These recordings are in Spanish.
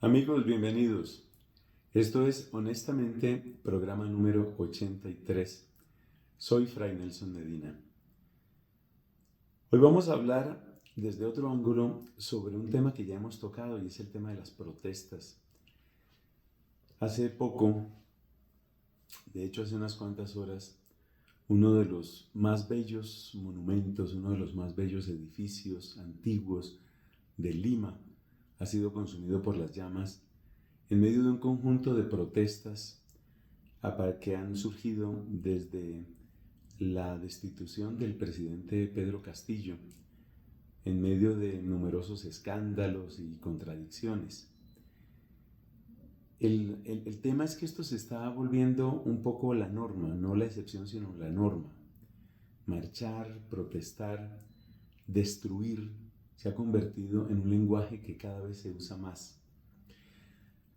Amigos, bienvenidos. Esto es Honestamente, programa número 83. Soy Fray Nelson Medina. Hoy vamos a hablar desde otro ángulo sobre un tema que ya hemos tocado y es el tema de las protestas. Hace poco, de hecho hace unas cuantas horas, uno de los más bellos monumentos, uno de los más bellos edificios antiguos de Lima ha sido consumido por las llamas en medio de un conjunto de protestas que han surgido desde la destitución del presidente Pedro Castillo, en medio de numerosos escándalos y contradicciones. El tema es que esto se está volviendo un poco la norma, no la excepción, sino la norma. Marchar, protestar, destruir, se ha convertido en un lenguaje que cada vez se usa más.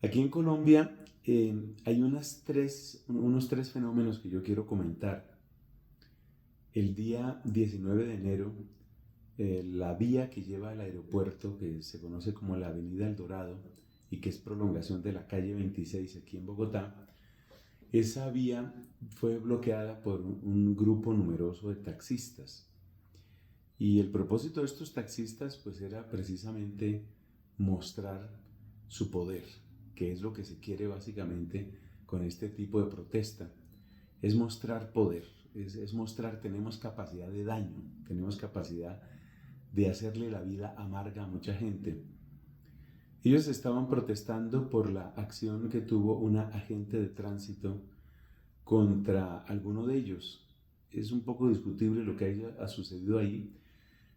Aquí en Colombia hay unos tres fenómenos que yo quiero comentar. El día 19 de enero, la vía que lleva al aeropuerto, que se conoce como la Avenida El Dorado y que es prolongación de la calle 26 aquí en Bogotá, esa vía fue bloqueada por un grupo numeroso de taxistas. Y el propósito de estos taxistas pues era precisamente mostrar su poder, que es lo que se quiere básicamente con este tipo de protesta. Es mostrar poder, es mostrar tenemos capacidad de daño, tenemos capacidad de hacerle la vida amarga a mucha gente. Ellos estaban protestando por la acción que tuvo una agente de tránsito contra alguno de ellos. Es un poco discutible lo que haya sucedido ahí,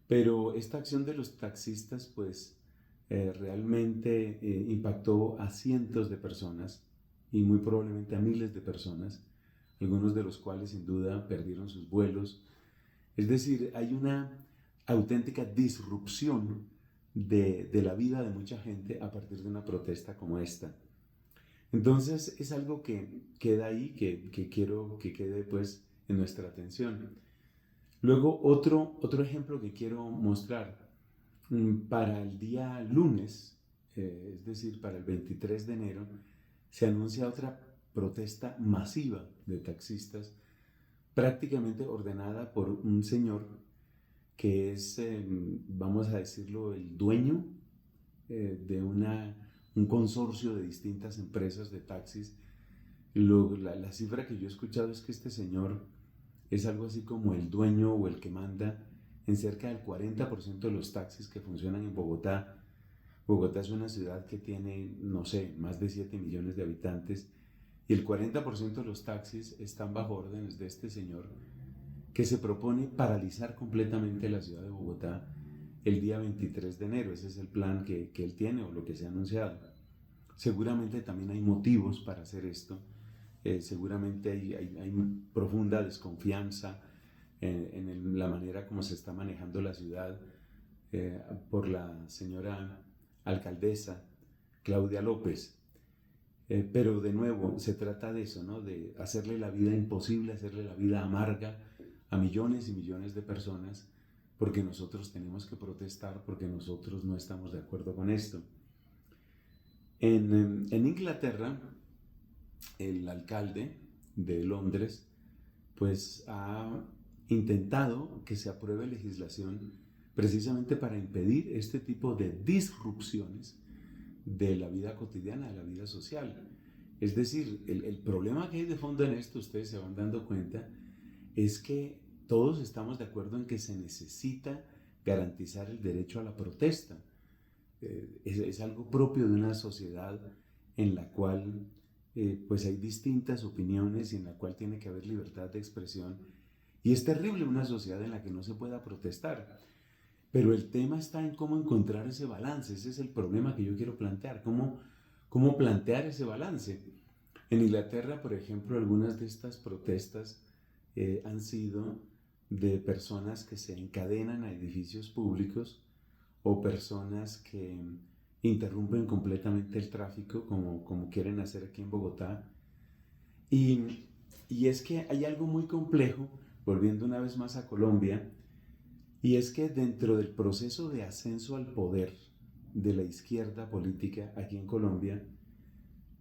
pero esta acción de los taxistas pues realmente impactó a cientos de personas y muy probablemente a miles de personas, algunos de los cuales sin duda perdieron sus vuelos. Es decir, hay una auténtica disrupción de la vida de mucha gente a partir de una protesta como esta. Entonces es algo que queda ahí, que quiero que quede pues en nuestra atención. Luego otro ejemplo que quiero mostrar, para el día lunes, es decir, para el 23 de enero, se anuncia otra protesta masiva de taxistas, prácticamente ordenada por un señor que es, vamos a decirlo, el dueño de un consorcio de distintas empresas de taxis. La cifra que yo he escuchado es que este señor es algo así como el dueño o el que manda en cerca del 40% de los taxis que funcionan en Bogotá. Bogotá es una ciudad que tiene, no sé, más de 7 millones de habitantes y el 40% de los taxis están bajo órdenes de este señor que se propone paralizar completamente la ciudad de Bogotá el día 23 de enero. Ese es el plan que él tiene o lo que se ha anunciado. Seguramente también hay motivos para hacer esto. Seguramente hay profunda desconfianza en la manera como se está manejando la ciudad por la señora alcaldesa Claudia López. Pero de nuevo, se trata de eso, ¿no? De hacerle la vida imposible, hacerle la vida amarga a millones y millones de personas, porque nosotros tenemos que protestar, porque nosotros no estamos de acuerdo con esto. En Inglaterra, el alcalde de Londres, pues ha intentado que se apruebe legislación precisamente para impedir este tipo de disrupciones de la vida cotidiana, de la vida social. Es decir, el problema que hay de fondo en esto, ustedes se van dando cuenta, es que todos estamos de acuerdo en que se necesita garantizar el derecho a la protesta. Es algo propio de una sociedad en la cual pues hay distintas opiniones y en la cual tiene que haber libertad de expresión. Y es terrible una sociedad en la que no se pueda protestar. Pero el tema está en cómo encontrar ese balance. Ese es el problema que yo quiero plantear. ¿Cómo plantear ese balance? En Inglaterra, por ejemplo, algunas de estas protestas han sido de personas que se encadenan a edificios públicos o personas que interrumpen completamente el tráfico, como quieren hacer aquí en Bogotá. Y, y es que hay algo muy complejo, volviendo una vez más a Colombia, y es que dentro del proceso de ascenso al poder de la izquierda política aquí en Colombia,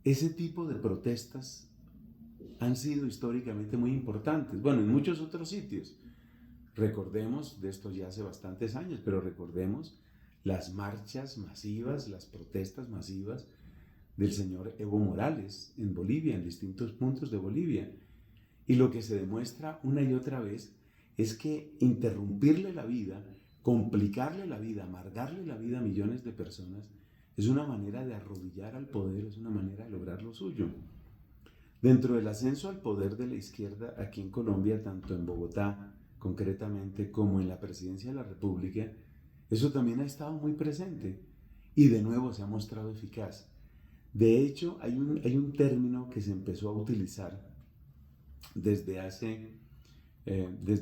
ese tipo de protestas han sido históricamente muy importantes. Bueno, en muchos otros sitios. Recordemos, de esto ya hace bastantes años, pero recordemos las marchas masivas, las protestas masivas del señor Evo Morales en Bolivia, en distintos puntos de Bolivia. Y lo que se demuestra una y otra vez es que interrumpirle la vida, complicarle la vida, amargarle la vida a millones de personas, es una manera de arrodillar al poder, es una manera de lograr lo suyo. Dentro del ascenso al poder de la izquierda aquí en Colombia, tanto en Bogotá concretamente como en la presidencia de la República, eso también ha estado muy presente y de nuevo se ha mostrado eficaz. De hecho, hay un término que se empezó a utilizar desde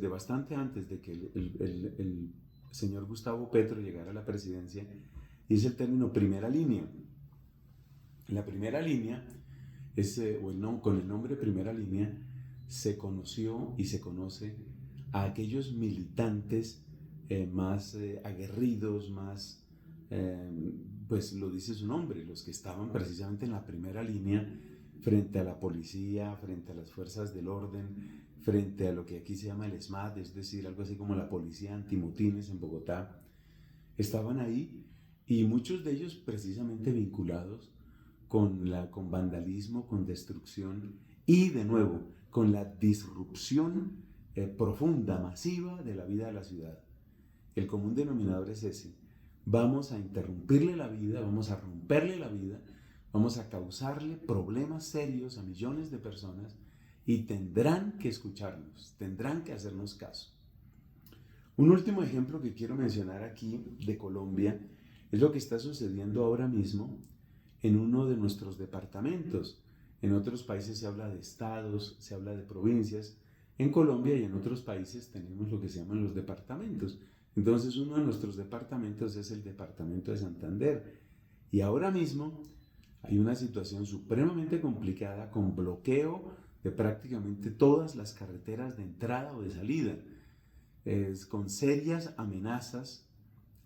bastante antes de que el señor Gustavo Petro llegara a la presidencia, y es el término primera línea. La primera línea, con el nombre primera línea, se conoció y se conoce a aquellos militantes más aguerridos, más, pues lo dice su nombre, los que estaban precisamente en la primera línea frente a la policía, frente a las fuerzas del orden, frente a lo que aquí se llama el ESMAD, es decir, algo así como la policía antimotines en Bogotá. Estaban ahí y muchos de ellos precisamente vinculados con vandalismo, con destrucción y de nuevo con la disrupción profunda, masiva de la vida de la ciudad. El común denominador es ese. Vamos a interrumpirle la vida, vamos a romperle la vida, vamos a causarle problemas serios a millones de personas y tendrán que escucharnos, tendrán que hacernos caso. Un último ejemplo que quiero mencionar aquí de Colombia es lo que está sucediendo ahora mismo en uno de nuestros departamentos. En otros países se habla de estados, se habla de provincias. En Colombia y en otros países tenemos lo que se llaman los departamentos. Entonces uno de nuestros departamentos es el departamento de Santander. Y ahora mismo hay una situación supremamente complicada con bloqueo de prácticamente todas las carreteras de entrada o de salida, con serias amenazas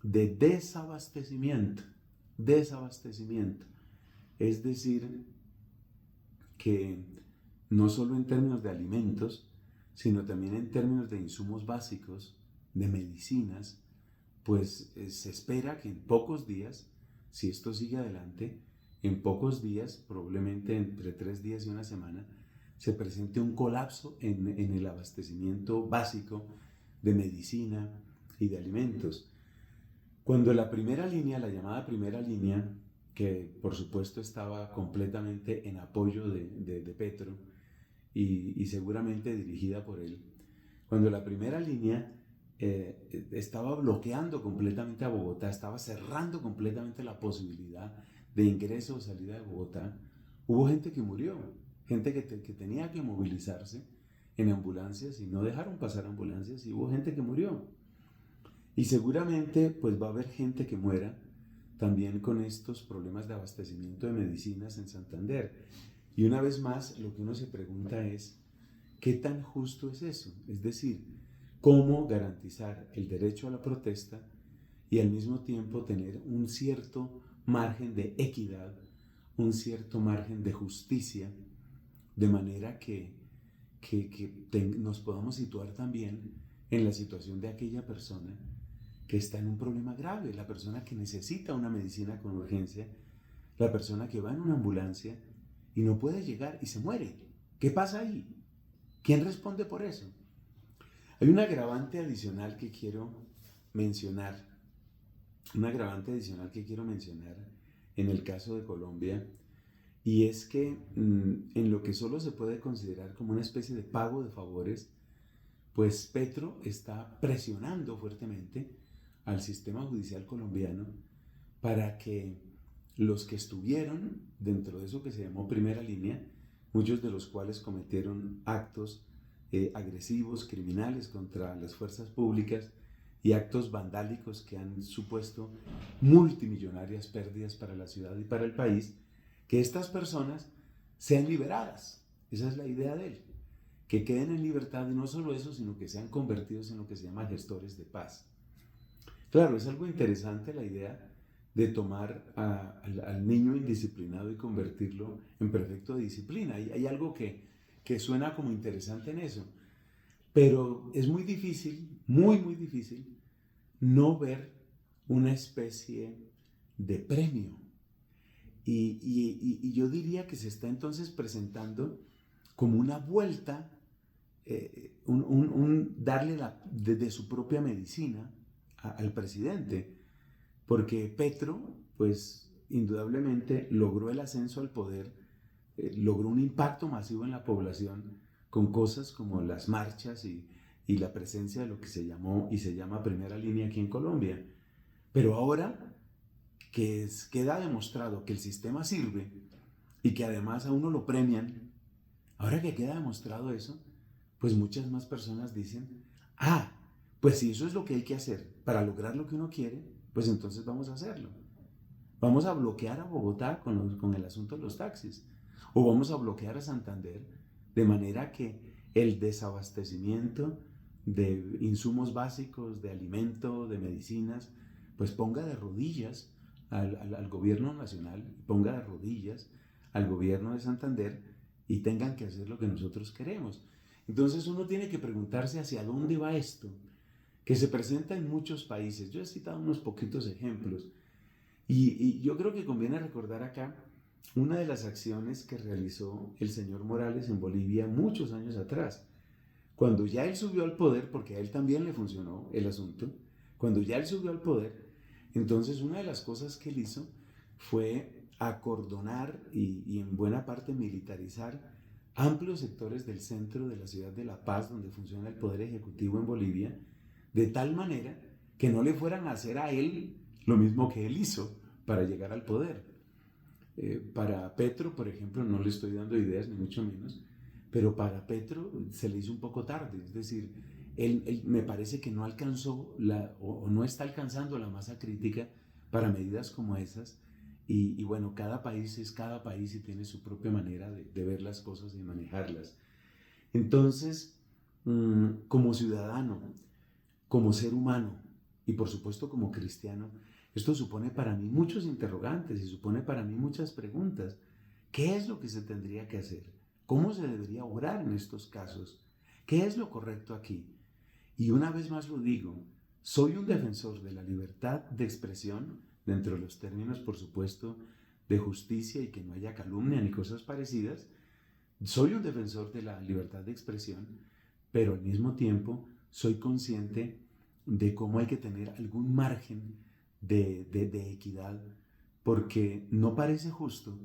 de desabastecimiento. Es decir, que no solo en términos de alimentos, sino también en términos de insumos básicos, de medicinas, pues se espera que en pocos días, si esto sigue adelante, en pocos días, probablemente entre 3 días y una semana, se presente un colapso en el abastecimiento básico de medicina y de alimentos. Cuando la primera línea, la llamada primera línea, que por supuesto estaba completamente en apoyo de Petro y seguramente dirigida por él, cuando la primera línea estaba bloqueando completamente a Bogotá, estaba cerrando completamente la posibilidad de ingreso o salida de Bogotá, hubo gente que murió, gente que tenía que movilizarse en ambulancias y no dejaron pasar ambulancias y hubo gente que murió. Y seguramente pues va a haber gente que muera también con estos problemas de abastecimiento de medicinas en Santander. Y una vez más, lo que uno se pregunta es, ¿qué tan justo es eso? Es decir, ¿cómo garantizar el derecho a la protesta y al mismo tiempo tener un cierto margen de equidad, un cierto margen de justicia, de manera que nos podamos situar también en la situación de aquella persona que está en un problema grave, la persona que necesita una medicina con urgencia, la persona que va en una ambulancia y no puede llegar y se muere? ¿Qué pasa ahí? ¿Quién responde por eso? Hay un agravante adicional que quiero mencionar, en el caso de Colombia, y es que en lo que solo se puede considerar como una especie de pago de favores, pues Petro está presionando fuertemente al sistema judicial colombiano para que los que estuvieron dentro de eso que se llamó primera línea, muchos de los cuales cometieron actos agresivos, criminales contra las fuerzas públicas y actos vandálicos que han supuesto multimillonarias pérdidas para la ciudad y para el país, que estas personas sean liberadas. Esa es la idea de él, que queden en libertad y no solo eso, sino que sean convertidos en lo que se llama gestores de paz. Claro, es algo interesante la idea de tomar al niño indisciplinado y convertirlo en perfecto de disciplina. Hay algo que suena como interesante en eso, pero es muy difícil, muy, muy difícil, no ver una especie de premio. Y yo diría que se está entonces presentando como una vuelta, darle de su propia medicina al presidente, porque Petro, pues indudablemente logró el ascenso al poder, logró un impacto masivo en la población con cosas como las marchas y la presencia de lo que se llamó y se llama primera línea aquí en Colombia. Pero ahora queda demostrado que el sistema sirve y que además a uno lo premian, ahora que queda demostrado eso, pues muchas más personas dicen, ah, pues si eso es lo que hay que hacer para lograr lo que uno quiere, pues entonces vamos a hacerlo. Vamos a bloquear a Bogotá con el asunto de los taxis. O vamos a bloquear a Santander de manera que el desabastecimiento de insumos básicos, de alimento, de medicinas, pues ponga de rodillas al gobierno nacional, ponga de rodillas al gobierno de Santander y tengan que hacer lo que nosotros queremos. Entonces uno tiene que preguntarse hacia dónde va esto, que se presenta en muchos países. Yo he citado unos poquitos ejemplos y yo creo que conviene recordar acá una de las acciones que realizó el señor Morales en Bolivia muchos años atrás, cuando ya él subió al poder, porque a él también le funcionó el asunto, cuando ya él subió al poder, entonces una de las cosas que él hizo fue acordonar y en buena parte militarizar amplios sectores del centro de la ciudad de La Paz, donde funciona el poder ejecutivo en Bolivia, de tal manera que no le fueran a hacer a él lo mismo que él hizo para llegar al poder. Para Petro, por ejemplo, no le estoy dando ideas, ni mucho menos, pero para Petro se le hizo un poco tarde, es decir, él me parece que no alcanzó o no está alcanzando la masa crítica para medidas como esas, y bueno, cada país es cada país y tiene su propia manera de ver las cosas y manejarlas. Entonces, como ciudadano, como ser humano y por supuesto como cristiano, esto supone para mí muchos interrogantes y supone para mí muchas preguntas. ¿Qué es lo que se tendría que hacer? ¿Cómo se debería orar en estos casos? ¿Qué es lo correcto aquí? Y una vez más lo digo, soy un defensor de la libertad de expresión dentro de los términos, por supuesto, de justicia y que no haya calumnia ni cosas parecidas. Soy un defensor de la libertad de expresión, pero al mismo tiempo soy consciente de cómo hay que tener algún margen de equidad, porque no parece justo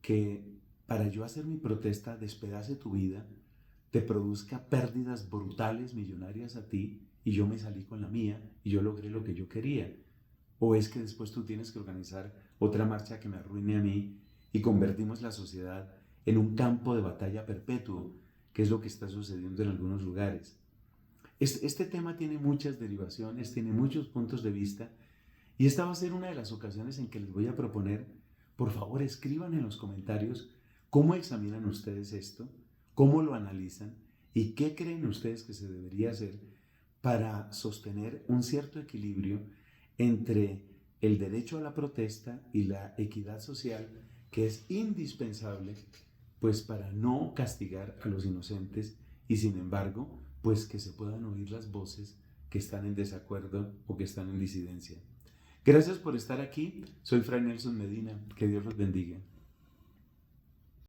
que para yo hacer mi protesta despedace tu vida, te produzca pérdidas brutales, millonarias a ti, y yo me salí con la mía y yo logré lo que yo quería. ¿O es que después tú tienes que organizar otra marcha que me arruine a mí y convertimos la sociedad en un campo de batalla perpetuo, que es lo que está sucediendo en algunos lugares? Este tema tiene muchas derivaciones, tiene muchos puntos de vista, y esta va a ser una de las ocasiones en que les voy a proponer, por favor, escriban en los comentarios cómo examinan ustedes esto, cómo lo analizan y qué creen ustedes que se debería hacer para sostener un cierto equilibrio entre el derecho a la protesta y la equidad social, que es indispensable pues para no castigar a los inocentes y sin embargo pues que se puedan oír las voces que están en desacuerdo o que están en disidencia. Gracias por estar aquí. Soy Fray Nelson Medina. Que Dios los bendiga.